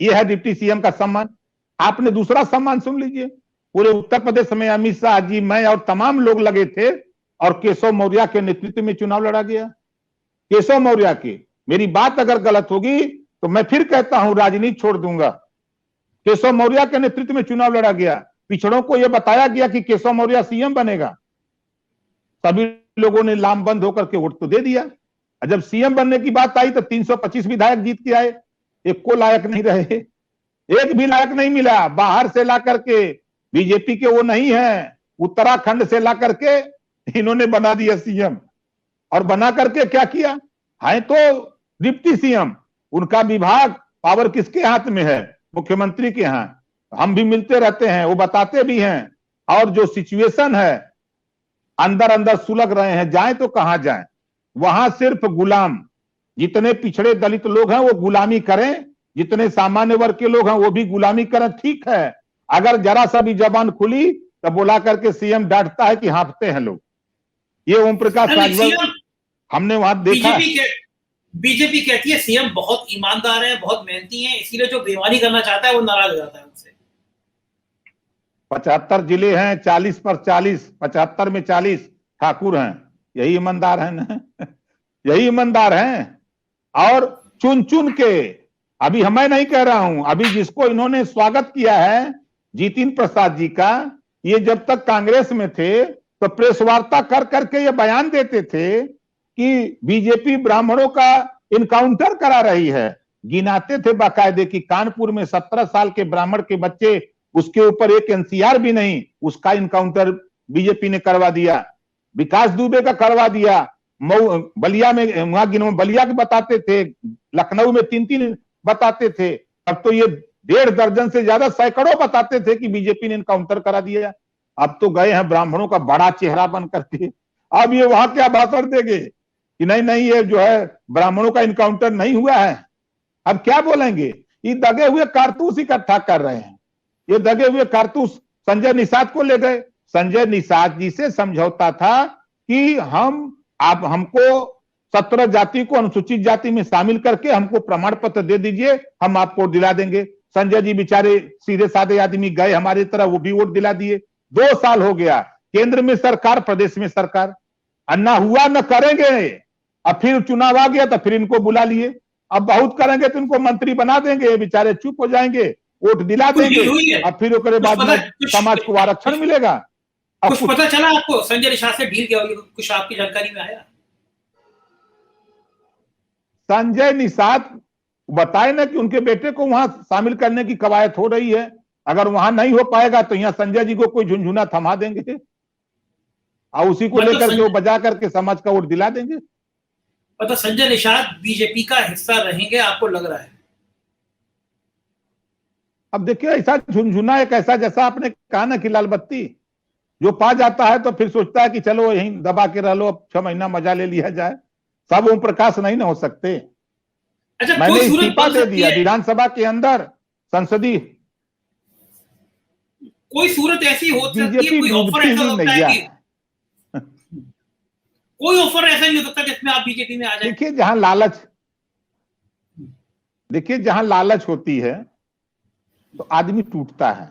यह है डिप्टी सीएम का सम्मान। आपने दूसरा सम्मान सुन लीजिए। पूरे उत्तर प्रदेश में अमित शाह जी, मैं और तमाम लोग लगे थे और केशव मौर्य के नेतृत्व में चुनाव लड़ा गया। केशव मौर्य की मेरी बात अगर गलत होगी तो मैं फिर कहता हूं राजनीति छोड़ दूंगा। केशव मौर्य के नेतृत्व में चुनाव लड़ा गया। पिछड़ों को यह बताया गया कि केशव मौर्य सीएम बनेगा। सभी लोगों ने लामबंद होकर के वोट तो दे दिया। जब सीएम बनने की बात आई तो 325 विधायक जीत के आए, एक को लायक नहीं रहे, एक भी लायक नहीं मिला। बाहर से ला करके, बीजेपी के वो नहीं है, उत्तराखंड से ला करके इन्होंने बना दिया सीएम। और बना करके क्या किया है? तो डिप्टी सीएम, उनका विभाग पावर किसके हाथ में है? मुख्यमंत्री के हाथ। हम भी मिलते रहते हैं, वो बताते भी हैं। और जो सिचुएशन है, अंदर अंदर सुलग रहे हैं, जाएं तो कहां जाएं। वहां सिर्फ गुलाम, जितने पिछड़े दलित लोग हैं वो गुलामी करें, जितने सामान्य वर्ग के लोग हैं वो भी गुलामी करें। ठीक है, अगर जरा सा भी जबान खुली तो बुला करके सीएम डांटता है कि हाँफते हैं लोग। ये ओम प्रकाश राजभर हमने वहां देखा। बीजेपी कहती है सीएम बहुत ईमानदार है, बहुत मेहनती है, इसीलिए जो बेईमानी करना चाहता है वो नाराज हो जाता है उनसे। 75 जिले हैं, 40 पर 40, 75 में 40 ठाकुर हैं। यही ईमानदार है ना? यही ईमानदार हैं। और चुन चुन के, अभी मैं नहीं कह रहा हूं, अभी जिसको इन्होंने स्वागत किया है जितिन प्रसाद जी का, ये जब तक कांग्रेस में थे तो प्रेस वार्ता कर करके ये बयान देते थे कि बीजेपी ब्राह्मणों का इनकाउंटर करा रही है। गिनाते थे बाकायदे कि कानपुर में 17 साल के ब्राह्मण के बच्चे, उसके ऊपर एक एनसीआर भी नहीं, उसका इनकाउंटर बीजेपी ने करवा दिया। विकास दुबे का करवा दिया। बलिया में, वहां बलिया के बताते थे, लखनऊ में 3-3 बताते थे। अब तो ये 1.5 दर्जन से ज्यादा, सैकड़ों बताते थे कि बीजेपी ने इनकाउंटर करा दिया। अब तो गए हैं ब्राह्मणों का बड़ा चेहरा बन करके। अब ये वहां क्या भाषण देंगे कि नहीं ये जो है ब्राह्मणों का इनकाउंटर नहीं हुआ है। अब क्या बोलेंगे? ये दगे हुए कारतूस इकट्ठा कर रहे हैं। ये दगे हुए कारतूस संजय निषाद को ले गए। संजय निषाद जी से समझौता था कि आप हमको 17 जाति को अनुसूचित जाति में शामिल करके हमको प्रमाण पत्र दे दीजिए, हम आपको दिला देंगे। संजय जी बेचारे सीधे साधे आदमी गए, हमारी तरह वो भी वोट दिला दिए। 2 साल हो गया, केंद्र में सरकार, प्रदेश में सरकार, अन्ना हुआ न करेंगे। अब फिर चुनाव आ गया तो फिर इनको बुला लिए। अब बहुत करेंगे तो इनको मंत्री बना देंगे, बेचारे चुप हो जाएंगे, वोट दिला देंगे। अब फिर उसके बाद में समाज को आरक्षण मिलेगा। कुछ पता चला आपको संजय निषाद से डील क्या हुई, कुछ आपकी जानकारी में आया? संजय निषाद बताए ना कि उनके बेटे को वहां शामिल करने की कवायद हो रही है। अगर वहां नहीं हो पाएगा तो यहाँ संजय जी को कोई झुनझुना थमा देंगे और उसी को लेकर के वो बजा करके समाज का वोट दिला देंगे। मतलब संजय निषाद बीजेपी का हिस्सा रहेंगे आपको लग रहा है? अब देखिए, ऐसा झुनझुना एक ऐसा, जैसा आपने कहा ना कि लाल बत्ती जो पा जाता है तो फिर सोचता है कि चलो यहीं दबा के रह लो, अब 6 महीना मजा ले लिया जाए। सब ओम प्रकाश नहीं ना हो सकते। अच्छा, मैंने इस्तीफा दे दिया विधानसभा के अंदर, संसदीय। कोई सूरत ऐसी हो सकती है, कोई ऑफर ऐसा होता है कि कोई ऑफर ऐसा नहीं हो सकता जिसमें आप बीजेपी में आ जाए? देखिए जहां लालच होती है तो आदमी टूटता है।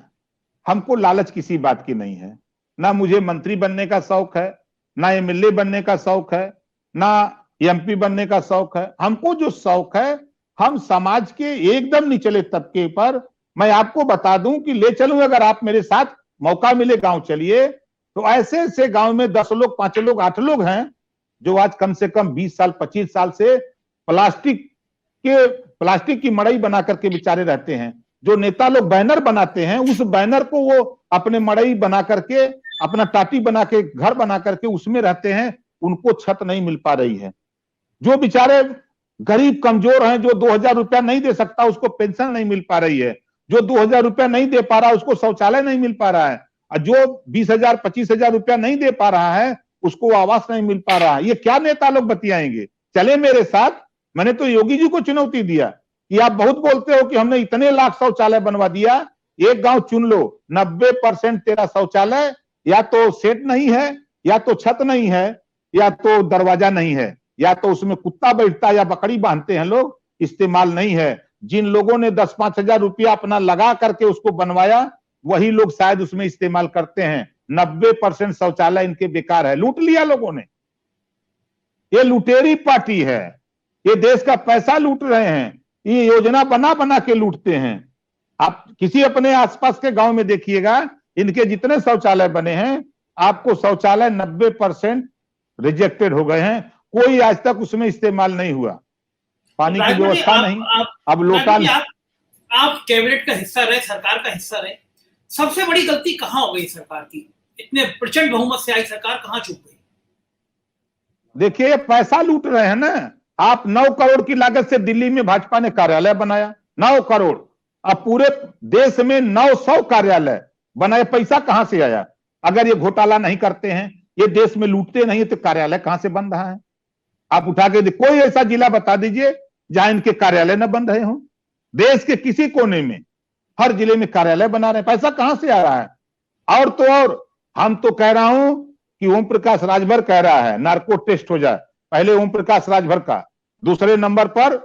हमको लालच किसी बात की नहीं है, ना मुझे मंत्री बनने का शौक है, ना एमएलए बनने का शौक है, ना एमपी बनने का शौक है। हमको जो शौक है, हम समाज के एकदम निचले तबके पर, मैं आपको बता दूं कि ले चलूं, अगर आप मेरे साथ मौका मिले गांव चलिए, तो ऐसे ऐसे गांव में 10 लोग 5 लोग 8 लोग हैं जो आज कम से कम 20 साल 25 साल से प्लास्टिक की मड़ई बना करके बेचारे रहते हैं। जो नेता लोग बैनर बनाते हैं, उस बैनर को वो अपने मड़ई बना करके, अपना टाटी बना के, घर बना करके उसमें रहते हैं। उनको छत नहीं मिल पा रही है। जो बेचारे गरीब कमजोर हैं, जो 2000 रुपया नहीं दे सकता, उसको पेंशन नहीं मिल पा रही है। जो 2000 रुपया नहीं दे पा रहा, उसको शौचालय नहीं मिल पा रहा है। और जो 20,000 25,000 रुपया नहीं दे पा रहा है, उसको आवास नहीं मिल पा रहा है। ये क्या नेता लोग बतियाएंगे? चले मेरे साथ। मैंने तो योगी जी को चुनौती दिया कि आप बहुत बोलते हो कि हमने इतने लाख शौचालय बनवा दिया, एक गांव चुन लो, 90% तेरा शौचालय या तो सेट नहीं है, या तो छत नहीं है, या तो दरवाजा नहीं है, या तो उसमें कुत्ता बैठता या बकरी बांधते हैं लोग, इस्तेमाल नहीं है। जिन लोगों ने 10-5 हजार रुपया अपना लगा करके उसको बनवाया, वही लोग शायद उसमें इस्तेमाल करते हैं। 90% शौचालय इनके बेकार है। लूट लिया लोगों ने। ये लुटेरी पार्टी है। ये देश का पैसा लूट रहे हैं। ये योजना बना बना के लूटते हैं। आप किसी अपने आसपास के गांव में देखिएगा, इनके जितने शौचालय बने हैं, आपको शौचालय 90% रिजेक्टेड हो गए हैं। कोई आज तक उसमें इस्तेमाल नहीं हुआ। पानी की व्यवस्था नहीं। अब लोटा आप कैबिनेट का हिस्सा रहे, सरकार का हिस्सा रहे, सबसे बड़ी गलती कहां हो गई सरकार की? इतने प्रचंड बहुमत से आई सरकार कहां चूक गई? देखिए, पैसा लूट रहे हैं ना। आप 9 करोड़ की लागत से दिल्ली में भाजपा ने कार्यालय बनाया, 9 करोड़। अब पूरे देश में 900 कार्यालय बनाए। पैसा कहां से आया? अगर ये घोटाला नहीं करते हैं, ये देश में लूटते नहीं, तो कार्यालय कहां से बन रहा है? आप उठा के कोई ऐसा जिला बता दीजिए जहां इनके कार्यालय न बन रहे हों। देश के किसी कोने में, हर जिले में कार्यालय बना रहे हैं। पैसा कहां से आ रहा है? और तो और, हम तो कह रहा हूं कि ओम प्रकाश राजभर कह रहा है नार्को टेस्ट हो जाए। पहले ओम प्रकाश राजभर का, दूसरे नंबर पर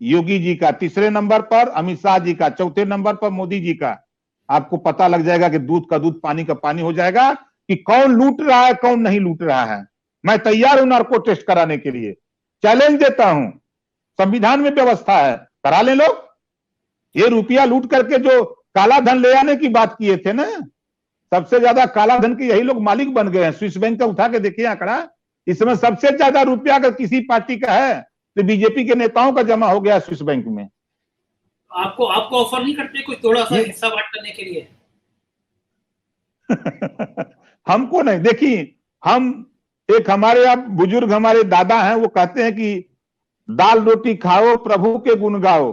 योगी जी का, तीसरे नंबर पर अमित शाह जी का, चौथे नंबर पर मोदी जी का। आपको पता लग जाएगा कि दूध का दूध पानी का पानी हो जाएगा कि कौन लूट रहा है, कौन नहीं लूट रहा है। मैं तैयार हूं नार्को टेस्ट कराने के लिए। चैलेंज देता हूं, संविधान में व्यवस्था है, करा ले लोग। ये रुपया लूट करके जो काला धन ले आने की बात किए थे ना, सबसे ज्यादा काला धन के यही लोग मालिक बन गए हैं। स्विस बैंक का उठा के देखिए आंकड़ा, इसमें सबसे ज्यादा रुपया अगर किसी पार्टी का है तो बीजेपी के नेताओं का जमा हो गया स्विस बैंक में। आपको ऑफर नहीं करते कोई थोड़ा सा हिस्सा बांट करने के लिए? हमको नहीं। देखिए, हम एक, हमारे आप बुजुर्ग, हमारे दादा हैं, वो कहते हैं कि दाल रोटी खाओ, प्रभु के गुण गाओ।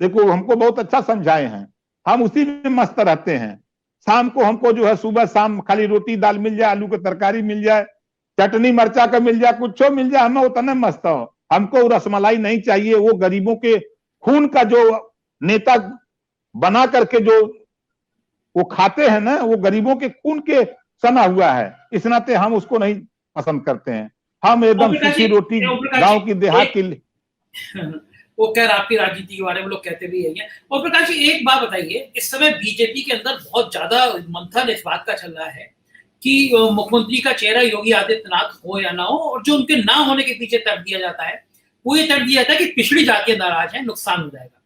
देखो, हमको बहुत अच्छा समझाए हैं, हम उसी में मस्त रहते हैं। शाम को हमको जो है, सुबह शाम खाली रोटी दाल मिल जाए, आलू की तरकारी मिल जाए, चटनी मरचा का मिल जाए, कुछ मिल जाए, हमें उतना मस्त हो। हमको रसमलाई नहीं चाहिए। वो गरीबों के खून का जो नेता बना करके जो वो खाते हैं ना, वो गरीबों के खून के सना हुआ है। इस नाते हम उसको नहीं पसंद करते हैं। हम एकदम सूखी रोटी गांव की, देहात की। वो खैर आपकी राजनीति के बारे में लोग कहते भी है। और प्रकाश जी, एक बात बताइए, इस समय बीजेपी के अंदर बहुत ज्यादा मंथन इस बात का चल रहा है कि मुख्यमंत्री का चेहरा योगी आदित्यनाथ हो या ना हो, और जो उनके ना होने के पीछे तर्क दिया जाता है वो ये तर्क दिया जाता है कि पिछड़ी जातियां नाराज हैं, नुकसान हो जाएगा।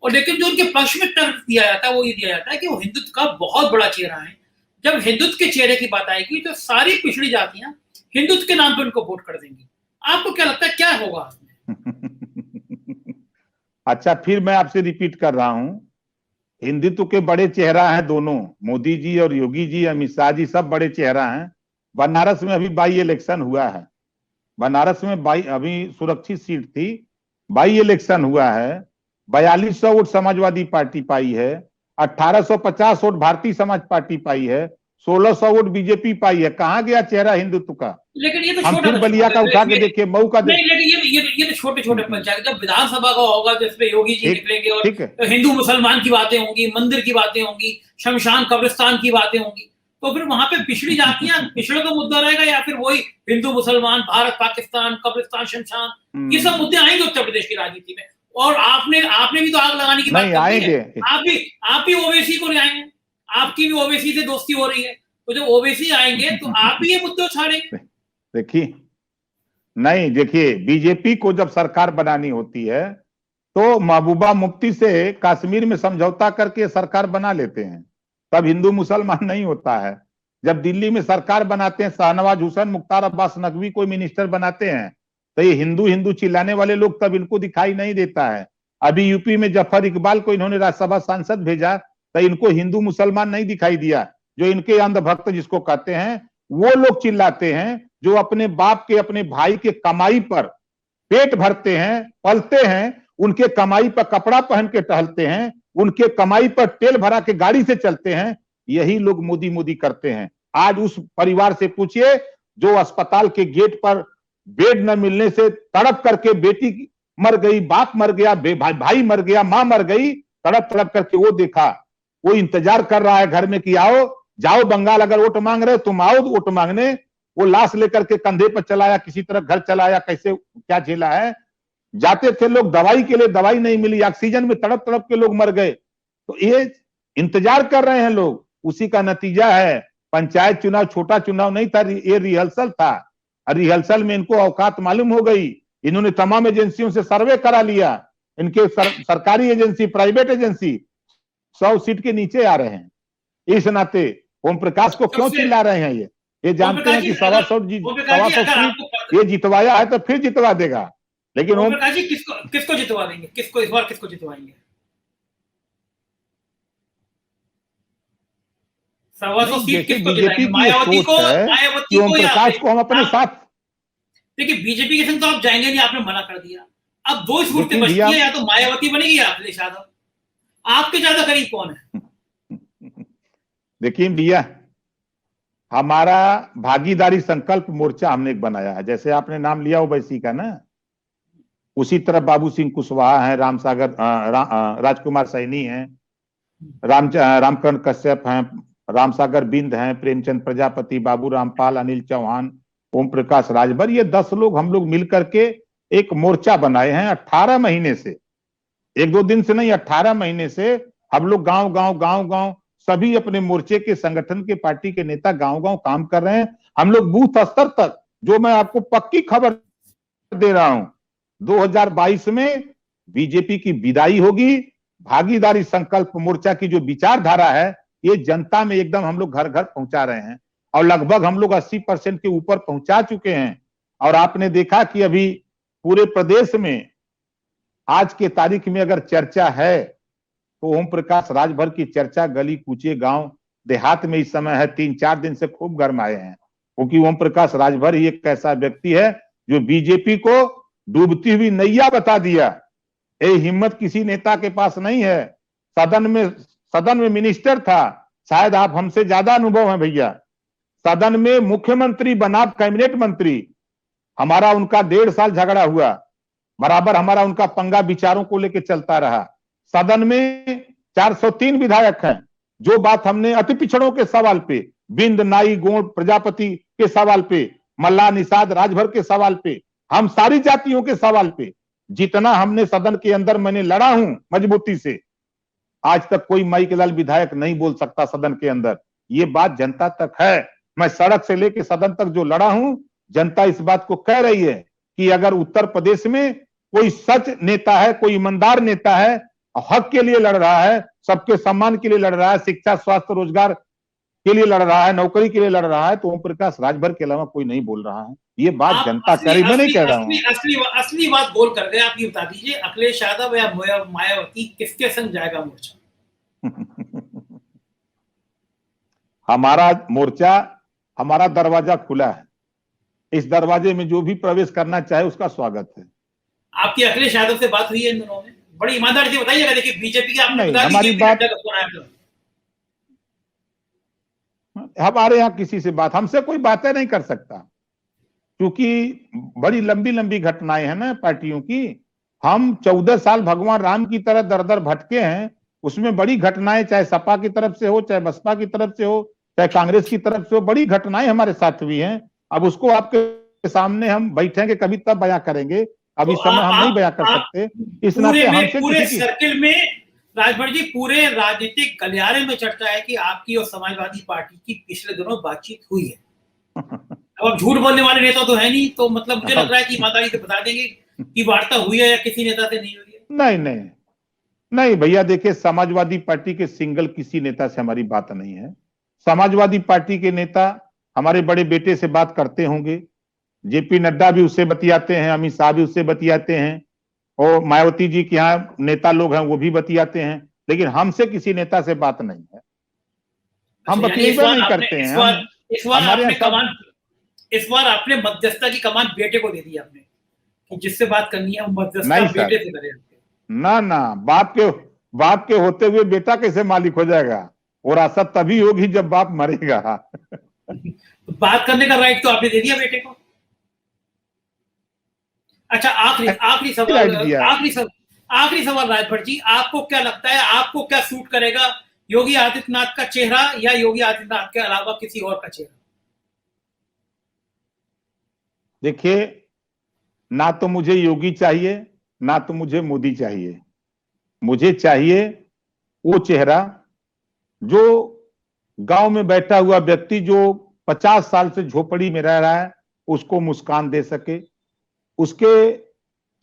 और लेकिन जो उनके पक्ष में तर्क दिया जाता है वो ये दिया जाता है कि वो हिंदुत्व का बहुत बड़ा चेहरा है, जब हिंदुत्व के चेहरे की बात आएगी तो सारी पिछड़ी जातियां हिंदुत्व के नाम पर उनको वोट कर देंगी। आपको क्या लगता है क्या होगा इसमें? अच्छा, फिर मैं आपसे रिपीट कर रहा हूं, हिंदुत्व के बड़े चेहरा हैं दोनों, मोदी जी और योगी जी, अमित शाह जी, सब बड़े चेहरा हैं। बनारस में अभी बाई इलेक्शन हुआ है, बनारस में अभी सुरक्षित सीट थी, बाई इलेक्शन हुआ है, 4200 वोट समाजवादी पार्टी पाई है, 1850 वोट भारतीय समाज पार्टी पाई है, 1600 वोट बीजेपी पाई है। कहां गया चेहरा हिंदुत्व का? लेकिन ये तो हम फिर बलिया का उठा के देखिए, मऊ का नहीं, लेकिन ये तो छोटे छोटे पंचायत, जब विधानसभा का होगा जिसपे योगी जी निकलेंगे और तो हिंदू मुसलमान की बातें होंगी, मंदिर की बातें होंगी, शमशान कब्रिस्तान की बातें होंगी, तो फिर वहां पे पिछड़ी जातियां पिछड़ों का मुद्दा रहेगा या फिर वही हिंदू मुसलमान, भारत पाकिस्तान, कब्रिस्तान, शमशान, ये सब मुद्दे आएंगे उत्तर प्रदेश की राजनीति में। और आपने भी तो आग लगाने की बात की है, आप भी ओवैसी को ले आएंगे, आपकी भी ओवैसी से दोस्ती हो रही है, तो जब ओवैसी आएंगे तो आप भी ये मुद्दे उछालेंगे। देखिए, नहीं, देखिए, बीजेपी को जब सरकार बनानी होती है तो महबूबा मुफ्ती से कश्मीर में समझौता करके सरकार बना लेते हैं, तब हिंदू मुसलमान नहीं होता है। जब दिल्ली में सरकार बनाते हैं, शाहनवाज हुसैन, मुख्तार अब्बास नकवी को मिनिस्टर बनाते हैं, तो ये हिंदू हिंदू चिल्लाने वाले लोग तब इनको दिखाई नहीं देता है। अभी यूपी में जफर इकबाल को इन्होंने राज्यसभा सांसद भेजा तो इनको हिंदू मुसलमान नहीं दिखाई दिया, जो इनके अंधभक्त जिसको कहते हैं वो लोग चिल्लाते हैं, जो अपने बाप के, अपने भाई के कमाई पर पेट भरते हैं, पलते हैं, उनके कमाई पर कपड़ा पहन के टहलते हैं, उनके कमाई पर तेल भरा के गाड़ी से चलते हैं, यही लोग मोदी मोदी करते हैं। आज उस परिवार से पूछिए जो अस्पताल के गेट पर बेड न मिलने से तड़प करके बेटी मर गई, बाप मर गया, भाई मर गया, मां मर गई, तड़प तड़प करके वो देखा, वो इंतजार कर रहा है घर में कि आओ, जाओ बंगाल, अगर वोट मांग रहे हो तुम आओ वोट मांगने। वो लाश लेकर के कंधे पर चलाया, किसी तरह घर चलाया, कैसे क्या झेला है। जाते थे लोग दवाई के लिए, दवाई नहीं मिली, ऑक्सीजन में तड़प तड़प के लोग मर गए। तो ये इंतजार कर रहे हैं लोग, उसी का नतीजा है। पंचायत चुनाव छोटा चुनाव नहीं था, ये रिहर्सल था। रिहर्सल में इनको औकात मालूम हो गई, इन्होंने तमाम एजेंसियों से सर्वे करा लिया, इनके सरकारी एजेंसी, प्राइवेट एजेंसी 100 सीट के नीचे आ रहे हैं। इस नाते ओम प्रकाश को क्यों चिल्ला रहे हैं? ये जानते हैं कि 125 सीट ये जितवाया है तो फिर जितवा देगा, लेकिन ओम प्रकाश जी किसको जितवा देंगे? किसको इस बार किसको जितवाएंगे? 125 सीट किसको जिताएंगे? मायावती को ओम प्रकाश को हम अपने साथ। देखिए, बीजेपी के संग तो आप जाएंगे नहीं, आपने मना कर दिया। अब दो सूरतें बचती है, या तो मायावती बनेगी या अखिलेश यादव। आपके ज्यादा करीब कौन है? देखिए भैया, हमारा भागीदारी संकल्प मोर्चा हमने एक बनाया है, जैसे आपने नाम लिया ओवैसी का ना, उसी तरह बाबू सिंह कुशवाहा है, राजकुमार सैनी है, रामकरण कश्यप हैं, रामसागर बिंद हैं, प्रेमचंद प्रजापति, बाबू रामपाल, अनिल चौहान, ओम प्रकाश राजभर, ये 10 लोग हम लोग मिलकर के एक मोर्चा बनाए हैं। 18 महीने से, 1-2 दिन से नहीं, 18 महीने से हम लोग गांव सभी अपने मोर्चे के, संगठन के, पार्टी के नेता गांव काम कर रहे हैं। हम लोग बूथ स्तर तक, जो मैं आपको पक्की खबर दे रहा हूं, 2022 में बीजेपी की विदाई होगी। भागीदारी संकल्प मोर्चा की जो विचारधारा है, ये जनता में एकदम हम लोग घर घर पहुंचा रहे हैं, और लगभग हम लोग 80% के ऊपर पहुंचा चुके हैं। और आपने देखा कि अभी पूरे प्रदेश में आज के तारीख में अगर चर्चा है तो ओम प्रकाश राजभर की चर्चा गली कूचे, गांव देहात में इस समय है। 3-4 दिन से खूब गरमाए हैं, क्योंकि ओम प्रकाश राजभर ही एक ऐसा व्यक्ति है जो बीजेपी को डूबती हुई नैया बता दिया। ये हिम्मत किसी नेता के पास नहीं है। सदन में मिनिस्टर था, शायद आप हमसे ज्यादा अनुभव है भैया। सदन में मुख्यमंत्री बना, कैबिनेट मंत्री, हमारा उनका 1.5 साल झगड़ा हुआ, बराबर हमारा उनका पंगा विचारों को लेकर चलता रहा। सदन में 403 विधायक हैं, जो बात हमने अति पिछड़ों के सवाल पे, बिंद, नाई, गोंड, प्रजापति के सवाल पे, मल्ला, निषाद, राजभर के सवाल पे, हम सारी जातियों के सवाल पे जितना हमने सदन के अंदर मैंने लड़ा हूं मजबूती से, आज तक कोई माई के लाल विधायक नहीं बोल सकता सदन के अंदर। ये बात जनता तक है। मैं सड़क से लेके सदन तक जो लड़ा हूं, जनता इस बात को कह रही है कि अगर उत्तर प्रदेश में कोई सच नेता है, कोई ईमानदार नेता है, हक के लिए लड़ रहा है, सबके सम्मान के लिए लड़ रहा है, शिक्षा, स्वास्थ्य, रोजगार के लिए लड़ रहा है, नौकरी के लिए लड़ रहा है, तो ओम प्रकाश राजभर के अलावा कोई नहीं बोल रहा है। ये बात आप जनता कह रही, मैं नहीं कह रहा हूँ। असली बात बोल कर दे, आप ये बता दीजिए, अखिलेश यादव या मायावती किसके संग जाएगा मोर्चा? हमारा मोर्चा, हमारा दरवाजा खुला है। इस दरवाजे में जो भी प्रवेश करना चाहे उसका स्वागत है। आपकी अखिलेश यादव से बात हुई है इन दिनों में? बड़ी ईमानदारी से बताइएगा। देखिए बीजेपी की आपने बता दी, हमारी बात, हमारे यहाँ किसी से बात, हमसे कोई बातें नहीं कर सकता, क्योंकि बड़ी लंबी लंबी घटनाएं हैं ना पार्टियों की। हम 14 साल भगवान राम की तरह दर दर भटके हैं, उसमें बड़ी घटनाएं, चाहे सपा की तरफ से हो, चाहे बसपा की तरफ से हो, चाहे कांग्रेस की तरफ से हो, बड़ी घटनाएं हमारे साथ हुई हैं। अब उसको आपके सामने हम बैठेंगे कभी तब बयां करेंगे, अभी समय हम नहीं बयां कर सकते। इस नाते हमसे पूरे सर्किल में राजभर जी, पूरे राजनीतिक गलियारे में चर्चा है कि आपकी और समाजवादी पार्टी की पिछले दिनों बातचीत हुई है। अब आप झूठ बोलने वाले नेता तो है नहीं, तो मतलब मुझे लग रहा है कि ईमानदारी से बता देंगे कि वार्ता हुई है या किसी नेता से नहीं हुई है। नहीं नहीं नहीं भैया, देखिए समाजवादी पार्टी के सिंगल किसी नेता से हमारी बात नहीं है। समाजवादी पार्टी के नेता हमारे बड़े बेटे से बात करते होंगे, जेपी नड्डा भी उससे बतियाते हैं, अमित शाह भी उससे बतियाते हैं, और मायावती जी के यहाँ नेता लोग हैं वो भी बतियाते हैं, लेकिन हमसे किसी नेता से बात नहीं है। हम बतियाबा नहीं करते हैं। इस बार आपने मध्यस्थता की कमान बेटे को दे दी आपने, कि जिससे बात करनी है वो मध्यस्थता बेटे से करे। ना ना, बाप के होते हुए बेटा कैसे मालिक हो जाएगा? विरासत तभी होगी जब बाप मरेगा। तो बात करने का राइट तो आपने दे दिया बेटे को। अच्छा, आखिरी सवाल राजभर जी, आपको क्या लगता है, आपको क्या सूट करेगा, योगी आदित्यनाथ का चेहरा या योगी आदित्यनाथ के अलावा किसी और का चेहरा? देखिए, ना तो मुझे योगी चाहिए, ना तो मुझे मोदी चाहिए। मुझे चाहिए वो चेहरा जो गांव में बैठा हुआ व्यक्ति जो 50 साल से झोपड़ी में रह रहा है उसको मुस्कान दे सके, उसके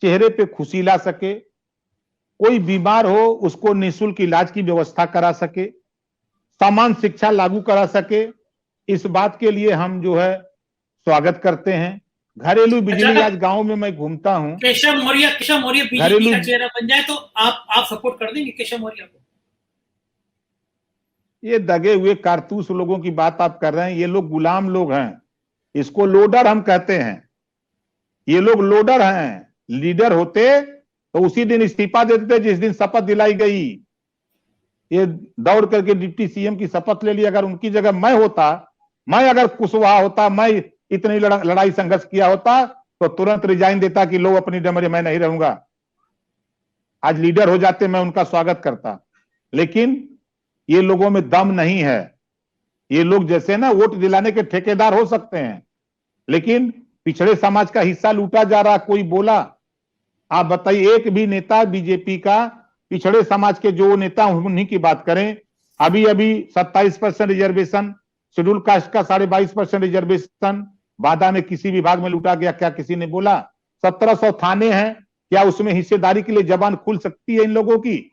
चेहरे पे खुशी ला सके, कोई बीमार हो उसको निःशुल्क इलाज की व्यवस्था करा सके, समान शिक्षा लागू करा सके। इस बात के लिए हम जो है स्वागत करते हैं। घरेलू बिजली, आज गांव में मैं घूमता हूं, केशव मौर्य बीजेपी का चेहरा बन जाए तो आप सपोर्ट कर देंगे केशव मौर्य को? ये दगे हुए कारतूस लोगों की बात आप कर रहे हैं। ये लोग गुलाम लोग हैं, इसको लोडर हम कहते हैं। ये लोग लोडर हैं। लीडर होते तो उसी दिन इस्तीफा दे देते जिस दिन शपथ दिलाई गई। ये दौड़ करके डिप्टी सीएम की शपथ ले ली। अगर उनकी जगह मैं होता, मैं अगर कुशवाहा होता, मैं इतनी लड़ाई संघर्ष किया होता तो तुरंत रिजाइन देता कि लो अपनी डमरे, मैं नहीं रहूंगा। आज लीडर हो जाते, मैं उनका स्वागत करता। लेकिन ये लोगों में दम नहीं है। ये लोग जैसे ना वोट दिलाने के ठेकेदार हो सकते हैं, लेकिन पिछड़े समाज का हिस्सा लूटा जा रहा। कोई बोला? आप बताइए, एक भी नेता बीजेपी का पिछड़े समाज के जो नेता उन्हीं की बात करें। अभी 27% रिजर्वेशन, शेड्यूल कास्ट का 22.5% रिजर्वेशन बादा में किसी विभाग में लूटा गया, क्या किसी ने बोला? 1700 थाने हैं, क्या उसमें हिस्सेदारी के लिए जबान खुल सकती है इन लोगों की?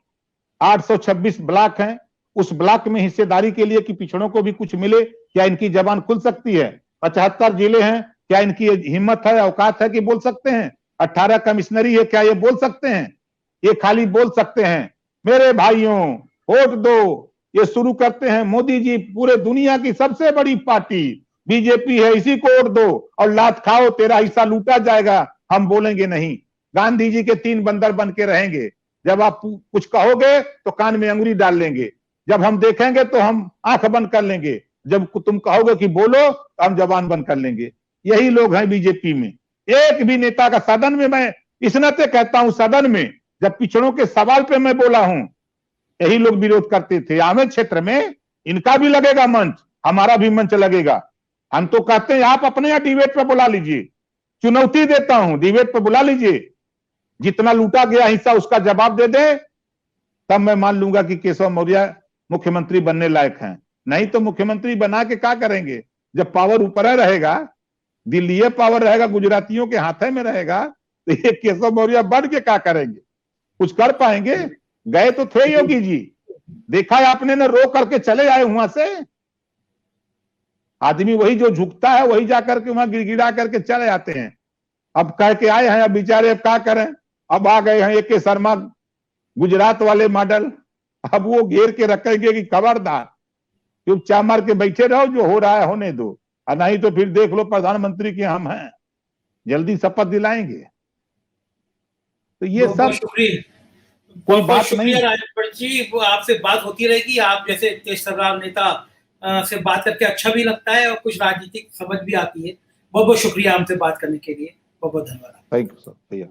826 ब्लॉक हैं, उस ब्लॉक में हिस्सेदारी के लिए कि पिछड़ों को भी कुछ मिले, क्या इनकी जबान खुल सकती है? 75 जिले हैं, क्या इनकी हिम्मत है, औकात है कि बोल सकते हैं? 18 कमिश्नरी है, क्या ये बोल सकते हैं? ये खाली बोल सकते हैं मेरे भाइयों वोट दो। ये शुरू करते हैं मोदी जी, पूरे दुनिया की सबसे बड़ी पार्टी बीजेपी है, इसी को वोट दो और लात खाओ, तेरा हिस्सा लूटा जाएगा। हम बोलेंगे नहीं। गांधी जी के 3 बंदर बन के रहेंगे। जब आप कुछ कहोगे तो कान में अंगुली डाल लेंगे, जब हम देखेंगे तो हम आंख बंद कर लेंगे, जब तुम कहोगे कि बोलो तो हम जबान बंद कर लेंगे। यही लोग हैं बीजेपी में। एक भी नेता का सदन में, मैं इस नाते कहता हूं, सदन में जब पिछड़ों के सवाल पे मैं बोला हूं, यही लोग विरोध करते थे। आमेर क्षेत्र में इनका भी लगेगा मंच, हमारा भी मंच लगेगा। हम तो कहते हैं आप अपने यहाँ डिबेट पे बुला लीजिए, चुनौती देता हूं, डिबेट पे बुला लीजिए। जितना लूटा गया हिस्सा उसका जवाब दे दे, तब मैं मान लूंगा कि केशव मौर्य मुख्यमंत्री बनने लायक हैं। नहीं तो मुख्यमंत्री बना के क्या करेंगे? जब पावर ऊपर रहेगा, दिल्ली पावर रहेगा, गुजरातियों के हाथ में रहेगा, तो ये केशव मौर्य बढ़ के क्या करेंगे? कुछ कर पाएंगे? गए तो थे योगी जी, देखा है आपने ना, रो करके चले आए वहां से। आदमी वही जो झुकता है वही जाकर के वहां गिड़गिड़ा करके चले आते हैं। अब कह के आए हैं, अब बेचारे अब क्या करें, अब आ गए हैं AK शर्मा गुजरात वाले मॉडल, अब वो घेर के रखेंगे कि खबरदार चुपचाप मार के बैठे रहो, जो हो रहा है होने दो, और नहीं तो फिर देख लो प्रधानमंत्री के हम हैं, जल्दी शपथ दिलाएंगे। तो ये सब शुक्रिया, कोई बात नहीं। राजभर जी, वो आपसे बात होती रहेगी। आप जैसे तेज तर्रार नेता से बात करके अच्छा भी लगता है और कुछ राजनीतिक समझ भी आती है। बहुत बहुत शुक्रिया हमसे बात करने के लिए, बहुत बहुत धन्यवाद। थैंक यू सर, भैया।